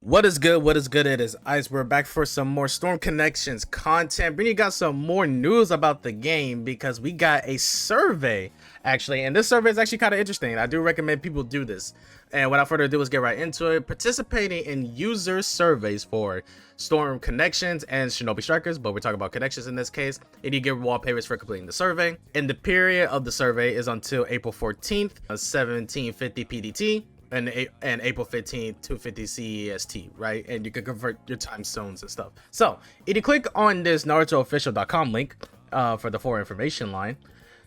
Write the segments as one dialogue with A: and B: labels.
A: What is good? What is good? It is Ice. We're back for some more Storm Connections content. Bringing you guys some more news about the game because we got a survey actually, and this survey is actually kind of interesting. I do recommend people do this. And without further ado, let's get right into it. Participating in user surveys for Storm Connections and Shinobi Strikers, but we're talking about connections in this case. And you get wallpapers for completing the survey. And the period of the survey is until April 14th, 1750 PDT. And April 15th, 250 CEST, right? And you can convert your time zones and stuff. So if you click on this NarutoOfficial.com link for the for information line,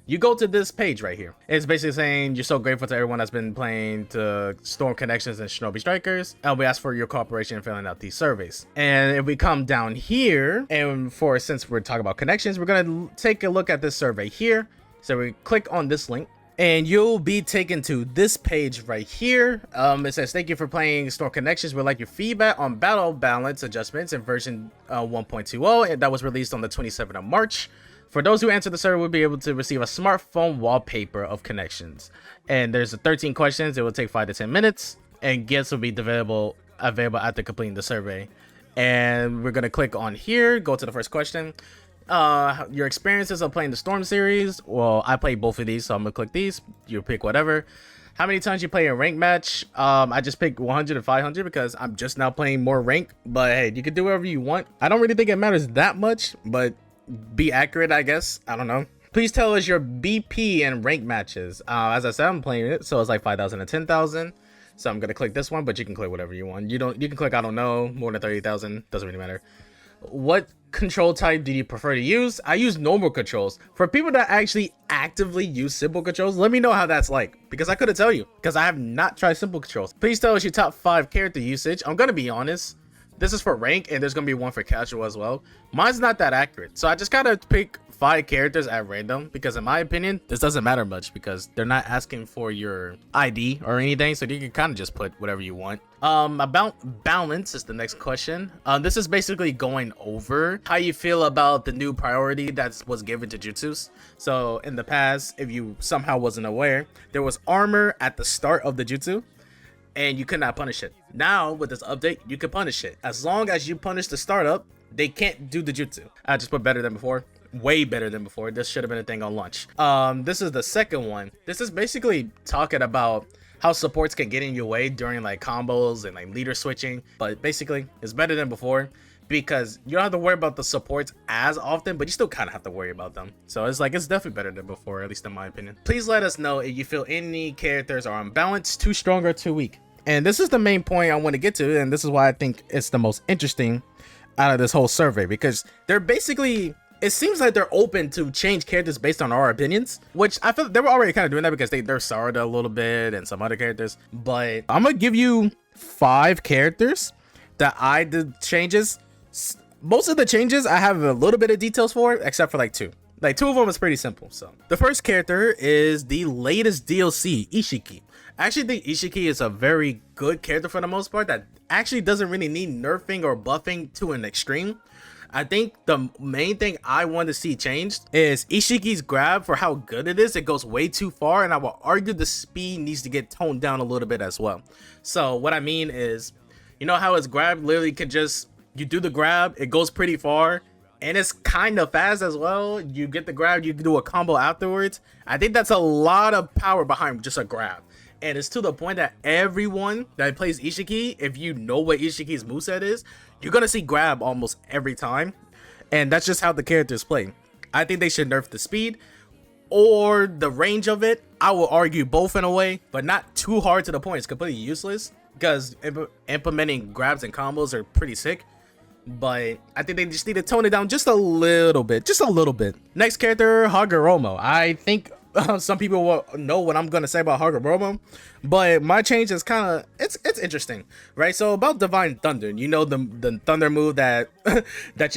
A: you go to this page right here. It's basically saying you're so grateful to everyone that's been playing to Storm Connections and Shinobi Strikers, and we ask for your cooperation in filling out these surveys. And if we come down here, and since we're talking about connections, we're gonna take a look at this survey here. So we click on this link, and you'll be taken to this page right here. It says, thank you for playing Storm Connections. We'd like your feedback on battle balance adjustments in version 1.20, and that was released on the 27th of March. For those who answer the survey, will be able to receive a smartphone wallpaper of connections. And there's 13 questions. It will take 5 to 10 minutes, and gifts will be available after completing the survey. And we're gonna click on here, go to the first question. Your experiences of playing the Storm series. Well, I played both of these, so I'm gonna click these. You pick whatever. How many times you play a rank match? I just picked 100 and 500 because I'm just now playing more rank, but hey, you can do whatever you want. I don't really think it matters that much, but be accurate, I guess. I don't know. Please tell us your BP and rank matches. As I said, I'm playing it, so it's like 5,000 and 10,000. So I'm gonna click this one, but you can click whatever you want. You can click I don't know, more than 30,000, doesn't really matter. What control type do you prefer to use? I use normal controls. For people that actually actively use simple controls, let me know how that's like, because I couldn't tell you because I have not tried simple controls. Please tell us your top 5 character usage. I'm gonna be honest, this is for rank and there's gonna be one for casual as well. Mine's not that accurate, so I just gotta pick 5 characters at random because in my opinion this doesn't matter much because they're not asking for your ID or anything, so you can kind of just put whatever you want. About balance is the next question. This is basically going over how you feel about the new priority that was given to jutsus. So in the past, if you somehow wasn't aware, there was armor at the start of the jutsu and you could not punish it. Now with this update, you can punish it. As long as you punish the startup, they can't do the jutsu. I just put better than before. Way better than before. This should have been a thing on launch. This is the second one. This is basically talking about how supports can get in your way during like combos and like leader switching, but basically it's better than before because you don't have to worry about the supports as often, but you still kind of have to worry about them. So it's definitely better than before, at least in my opinion. Please let us know if you feel any characters are unbalanced, too strong or too weak. And this is the main point I want to get to, and this is why I think it's the most interesting out of this whole survey, because they're basically, it seems like they're open to change characters based on our opinions, which I feel they were already kind of doing that because they're Sarada a little bit and some other characters. But I'm gonna give you 5 characters that I did changes. Most of the changes I have a little bit of details for, except for like 2. Like 2 of them is pretty simple. So the first character is the latest DLC, Ishiki. I actually think Ishiki is a very good character for the most part that actually doesn't really need nerfing or buffing to an extreme. I think the main thing I want to see changed is Ishiki's grab. For how good it is, it goes way too far, and I will argue the speed needs to get toned down a little bit as well. So what I mean is, you know how his grab literally can just, you do the grab, it goes pretty far, and it's kind of fast as well. You get the grab, you do a combo afterwards. I think that's a lot of power behind just a grab. And it's to the point that everyone that plays Ishiki, if you know what Ishiki's moveset is, you're gonna see grab almost every time. And that's just how the characters play. I think they should nerf the speed or the range of it. I will argue both in a way, but not too hard to the point it's completely useless, because implementing grabs and combos are pretty sick. But I think they just need to tone it down just a little bit. Next character, Hagoromo. I think some people will know what I'm gonna say about Hagoromo, but my change is kind of, it's interesting, right? So about Divine Thunder, you know, the thunder move that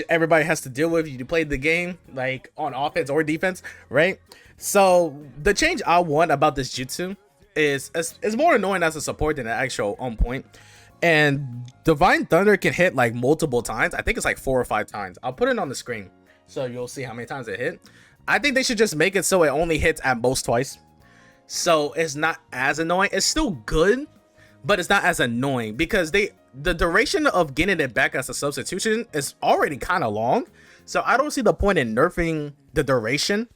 A: everybody has to deal with. You play the game like on offense or defense, right? So the change I want about this jutsu is more annoying as a support than an actual on point. And Divine Thunder can hit like multiple times. I think it's like 4 or 5 times. I'll put it on the screen so you'll see how many times it hit. I think they should just make it so it only hits at most twice, so it's not as annoying. It's still good, but it's not as annoying because the duration of getting it back as a substitution is already kind of long. So I don't see the point in nerfing the duration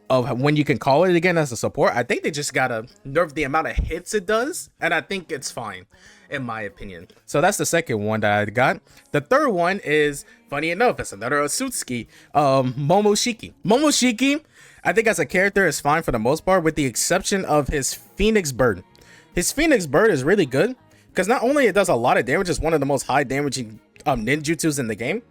A: of when you can call it again as a support. I think they just gotta nerf the amount of hits it does, and I think it's fine, in my opinion. So that's the second one that I got. The third one is, funny enough, it's another Otsutsuki, Momoshiki. Momoshiki, I think as a character is fine for the most part, with the exception of his Phoenix Bird. His Phoenix Bird is really good, because not only it does a lot of damage, it's one of the most high damaging ninjutsus in the game.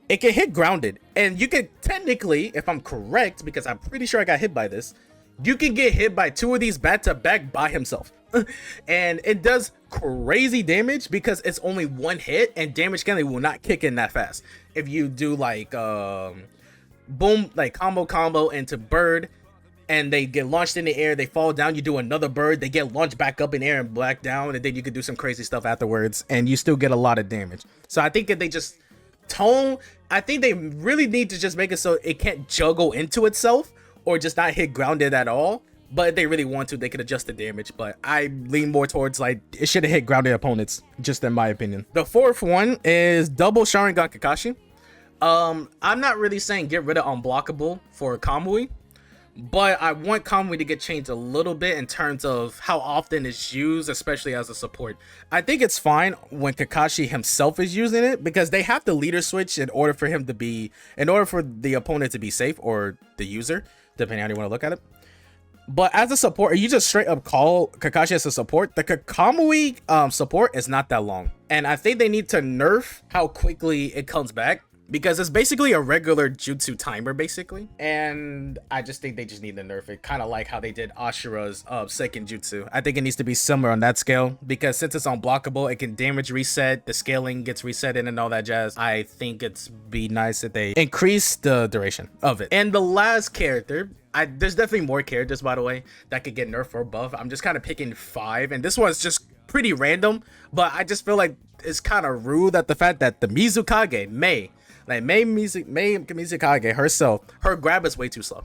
A: It can hit grounded, and you can technically, if I'm correct, because I'm pretty sure I got hit by this, you can get hit by 2 of these back to back by himself. And it does crazy damage because it's only 1 hit, and damage scaling will not kick in that fast. If you do like boom, like combo into bird, and they get launched in the air, they fall down, you do another bird, they get launched back up in air and black down, and then you can do some crazy stuff afterwards, and you still get a lot of damage. So I think if they just I think they really need to just make it so it can't juggle into itself or just not hit grounded at all. But if they really want to, they could adjust the damage. But I lean more towards like it should have hit grounded opponents, just in my opinion. The fourth one is double Sharingan Kakashi. I'm not really saying get rid of unblockable for Kamui, but I want Kamui to get changed a little bit in terms of how often it's used, especially as a support. I think it's fine when Kakashi himself is using it, because they have to leader switch in order for the opponent to be safe, or the user, depending on how you want to look at it. But as a support, you just straight up call Kakashi as a support. The Kamui support is not that long, and I think they need to nerf how quickly it comes back, because it's basically a regular jutsu timer, basically. And I just think they just need to nerf it, kind of like how they did Ashura's second jutsu. I think it needs to be similar on that scale, because since it's unblockable, it can damage reset, the scaling gets reset in and all that jazz. I think it's be nice if they increase the duration of it. And the last character, there's definitely more characters, by the way, that could get nerfed or buff. I'm just kind of picking 5, and this one's just pretty random, but I just feel like it's kind of rude at the fact that the Mizukage, Mei Mizukage herself, her grab is way too slow.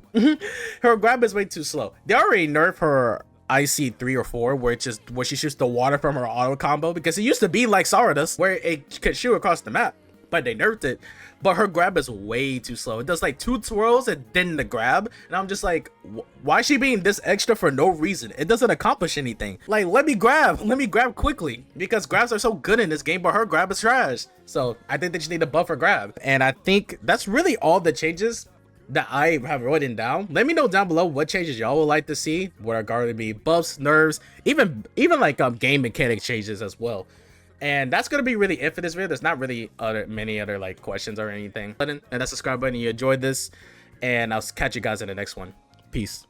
A: Her grab is way too slow. They already nerfed her IC 3 or 4, where she shoots the water from her auto combo, because it used to be like Sarada's, where it could shoot across the map, but they nerfed it. But her grab is way too slow. It does like 2 twirls and then the grab, and I'm just like, why is she being this extra for no reason? It doesn't accomplish anything. Like, let me grab quickly, because grabs are so good in this game, but her grab is trash. So I think they just need to buff her grab. And I think that's really all the changes that I have written down. Let me know down below what changes y'all would like to see, what are going to be buffs, nerfs, even like game mechanic changes as well. And that's going to be really it for this video. There's not really many other like questions or anything. And that subscribe button if you enjoyed this, and I'll catch you guys in the next one. Peace.